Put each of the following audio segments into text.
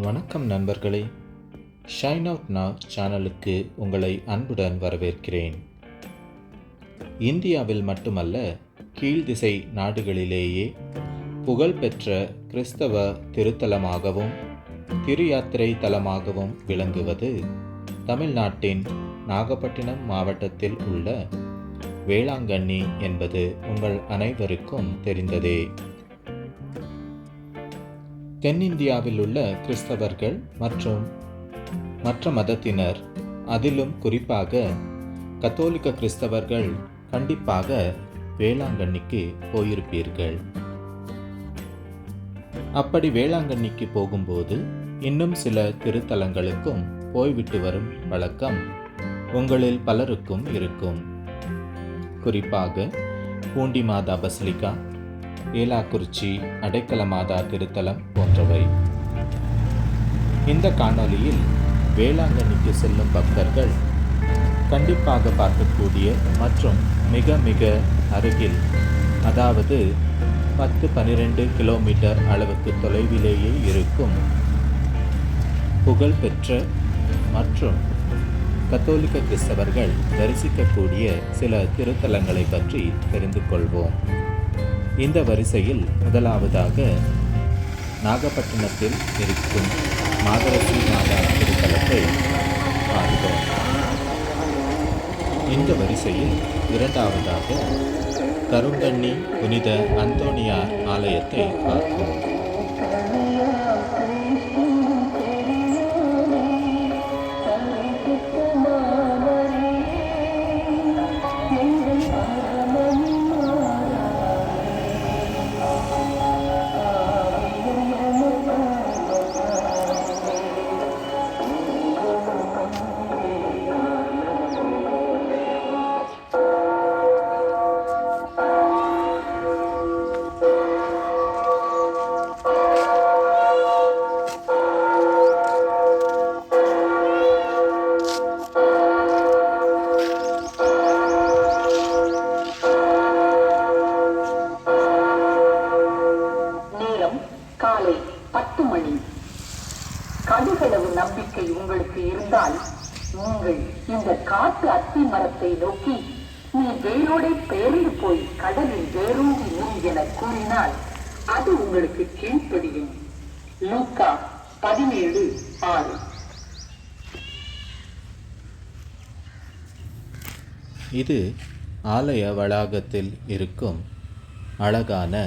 வணக்கம் நண்பர்களே. Shine out now சேனலுக்கு உங்களை அன்புடன் வரவேற்கிறேன். இந்தியாவில் மட்டுமல்ல, கீழ்திசை நாடுகளிலேயே புகழ்பெற்ற கிறிஸ்தவ திருத்தலமாகவும் திருயாத்திரை தலமாகவும் விளங்குவது தமிழ்நாட்டின் நாகப்பட்டினம் மாவட்டத்தில் உள்ள வேளாங்கண்ணி என்பது உங்கள் அனைவருக்கும் தெரிந்ததே. தென்னிந்தியாவில் உள்ள கிறிஸ்தவர்கள் மற்றும் மற்ற மதத்தினர், அதிலும் குறிப்பாக கத்தோலிக்க கிறிஸ்தவர்கள் கண்டிப்பாக வேளாங்கண்ணிக்கு போயிருப்பீர்கள். அப்படி வேளாங்கண்ணிக்கு போகும்போது இன்னும் சில திருத்தலங்களுக்கும் போய்விட்டு வரும் வழக்கம் உங்களில் பலருக்கும் இருக்கும். குறிப்பாக பூண்டி மாதா பசிலிக்கா, ஏலாக்குறிச்சி அடைக்கல மாதா திருத்தலம் போன்றவை. இந்த காணொளியில் வேளாங்கண்ணிக்கு செல்லும் பக்தர்கள் கண்டிப்பாக பார்க்கக்கூடிய மற்றும் மிக மிக அருகில், அதாவது 10-12 கிலோமீட்டர் அளவுக்கு தொலைவிலேயே இருக்கும் புகழ்பெற்ற மற்றும் கத்தோலிக்க கிறிஸ்தவர்கள் தரிசிக்கக்கூடிய சில திருத்தலங்களை பற்றி தெரிந்து கொள்வோம். இந்த வரிசையில் முதலாவதாக நாகப்பட்டினத்தில் இருக்கும் மாதரசி மாதா திருத்தலத்தை பார்ப்போம். இந்த வரிசையில் இரண்டாவதாக கருங்கண்ணி புனித அந்தோணியார் ஆலயத்தை பார்ப்போம். காலை 10 மணி. கடுகளவு நம்பிக்கை உங்களுக்கு இருந்தால் நீங்கள் இந்த காட்டு அத்தி மரத்தை நோக்கி நீ வேரோடே பெயர்ந்து போய் கடலில் வேரூன்றி நீ என கூறினால் அது உங்களுக்கு கீழ்ப்படியும். லூக்கா 17:6. இது ஆலய வளாகத்தில் இருக்கும் அழகான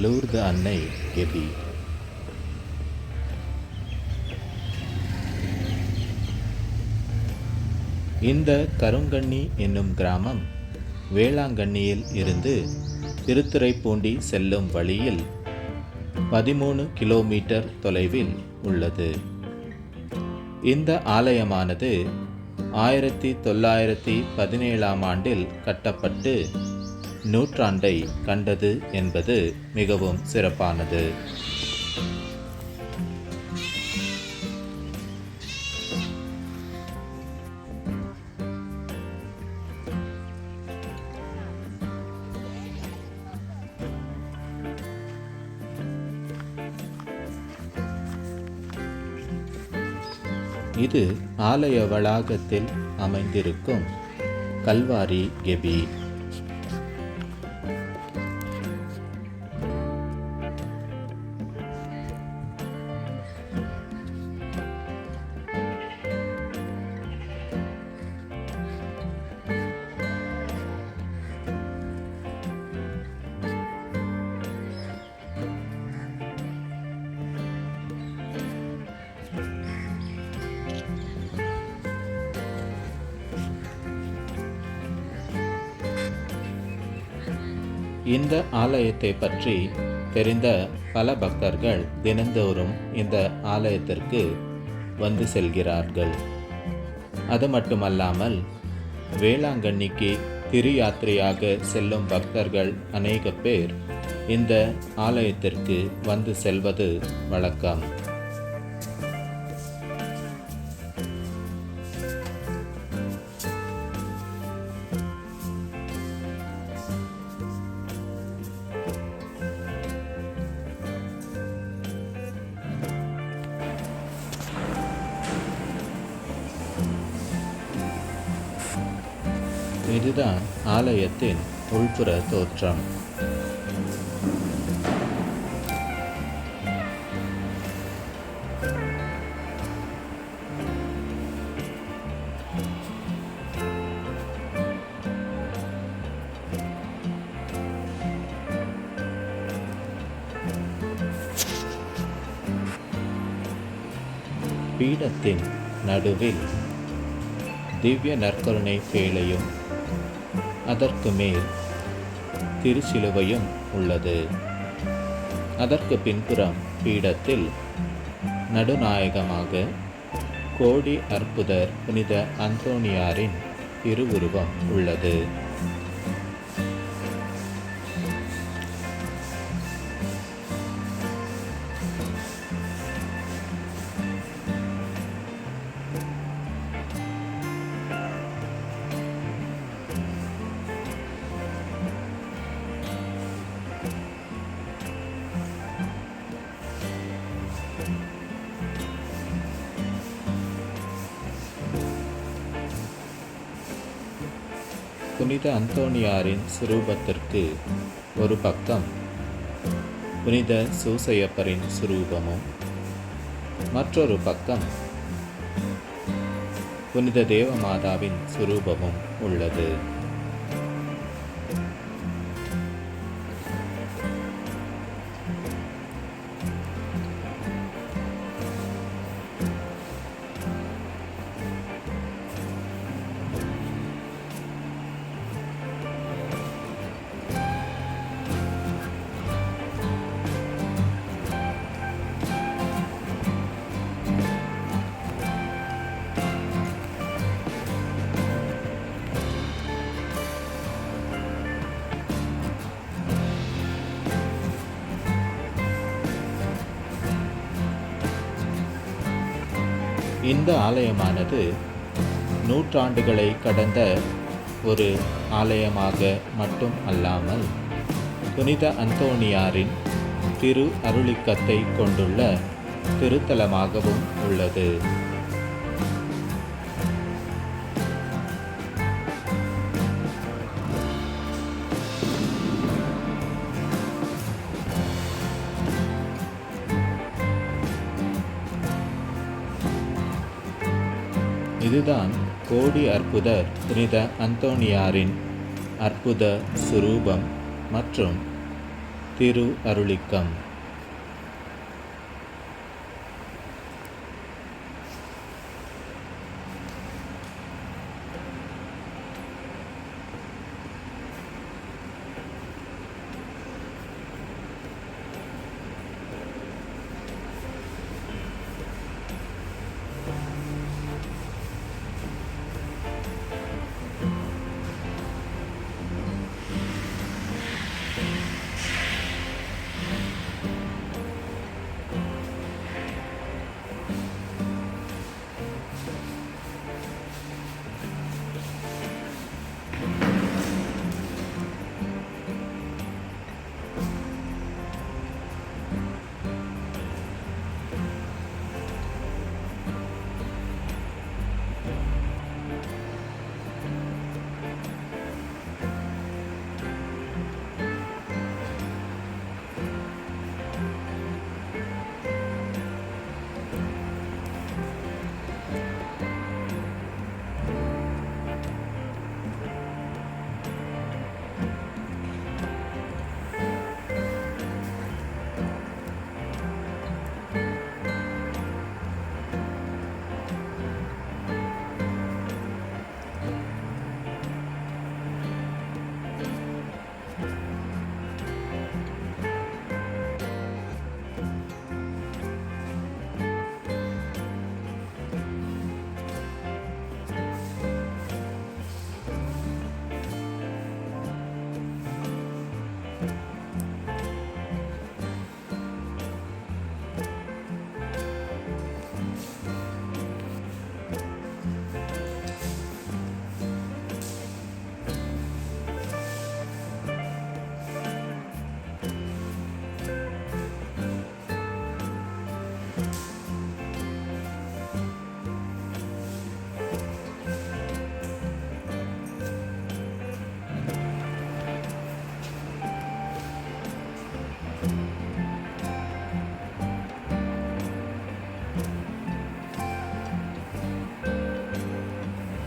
லூர்து அன்னை கெபி. இந்த கருங்கண்ணி என்னும் கிராமம் வேளாங்கண்ணியில் இருந்து திருத்துறைப்பூண்டி செல்லும் வழியில் 13 கிலோமீட்டர் தொலைவில் உள்ளது. இந்த ஆலயமானது 1917ஆம் ஆண்டில் கட்டப்பட்டு நூற்றாண்டை கண்டது என்பது மிகவும் சிறப்பானது. இது ஆலய வளாகத்தில் அமைந்திருக்கும் கல்வாரி கெபி. இந்த ஆலயத்தை பற்றி தெரிந்த பல பக்தர்கள் தினந்தோறும் இந்த ஆலயத்திற்கு வந்து செல்கிறார்கள். அது மட்டுமல்லாமல் வேளாங்கண்ணிக்கு திரு யாத்திரையாக செல்லும் பக்தர்கள் அநேக பேர் இந்த ஆலயத்திற்கு வந்து செல்வது வழக்கம். இதுதான் ஆலயத்தின் உள்புற தோற்றம். பீடத்தின் நடுவில் திவ்ய நற்கருணை பேழையும் அதற்கு மேல் திருச்சிலுவையும் உள்ளது. அதற்கு பின்புறம் பீடத்தில் நடுநாயகமாக கோடி அற்புதர் புனித அந்தோணியாரின் திருவுருவம் உள்ளது. புனித அந்தோணியாரின் சுரூபத்திற்கு ஒரு பக்கம் புனித சூசையப்பரின் சுரூபமும், மற்றொரு பக்கம் புனித தேவமாதாவின் சுரூபமும் உள்ளது. இந்த ஆலயமானது நூற்றாண்டுகளை கடந்த ஒரு ஆலயமாக மட்டும் அல்லாமல் புனித அந்தோணியாரின் திரு அருளிக்கத்தை கொண்டுள்ள திருத்தலமாகவும் உள்ளது. இதுதான் கோடி அற்புதர் புனித அந்தோணியாரின் அற்புத சுரூபம் மற்றும் திரு அருளிக்கம்.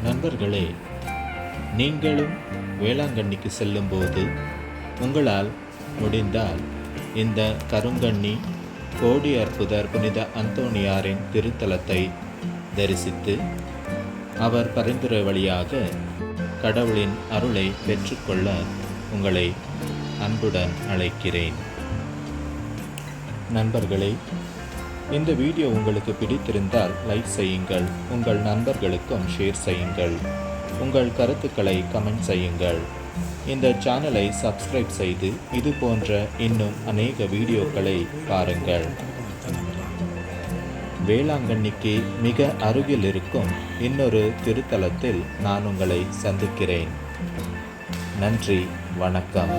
நண்பர்களே, நீங்களும் வேளாங்கண்ணிக்கு செல்லும்போது உங்களால் முடிந்தால் இந்த கருங்கண்ணி கோடி அற்புதர் புனித அந்தோணியாரின் திருத்தலத்தை தரிசித்து அவர் பரிந்துரை வழியாக கடவுளின் அருளை பெற்றுக்கொள்ள உங்களை அன்புடன் அழைக்கிறேன். நண்பர்களே, இந்த வீடியோ உங்களுக்கு பிடித்திருந்தால் லைக் செய்யுங்கள், உங்கள் நண்பர்களுக்கும் ஷேர் செய்யுங்கள், உங்கள் கருத்துக்களை கமெண்ட் செய்யுங்கள். இந்த சேனலை சப்ஸ்கிரைப் செய்து இது போன்ற இன்னும் அநேக வீடியோக்களை பாருங்கள். வேளாங்கண்ணிக்கு மிக அருகில் இருக்கும் இன்னொரு திருத்தலத்தில் நான் உங்களை சந்திக்கிறேன். நன்றி, வணக்கம்.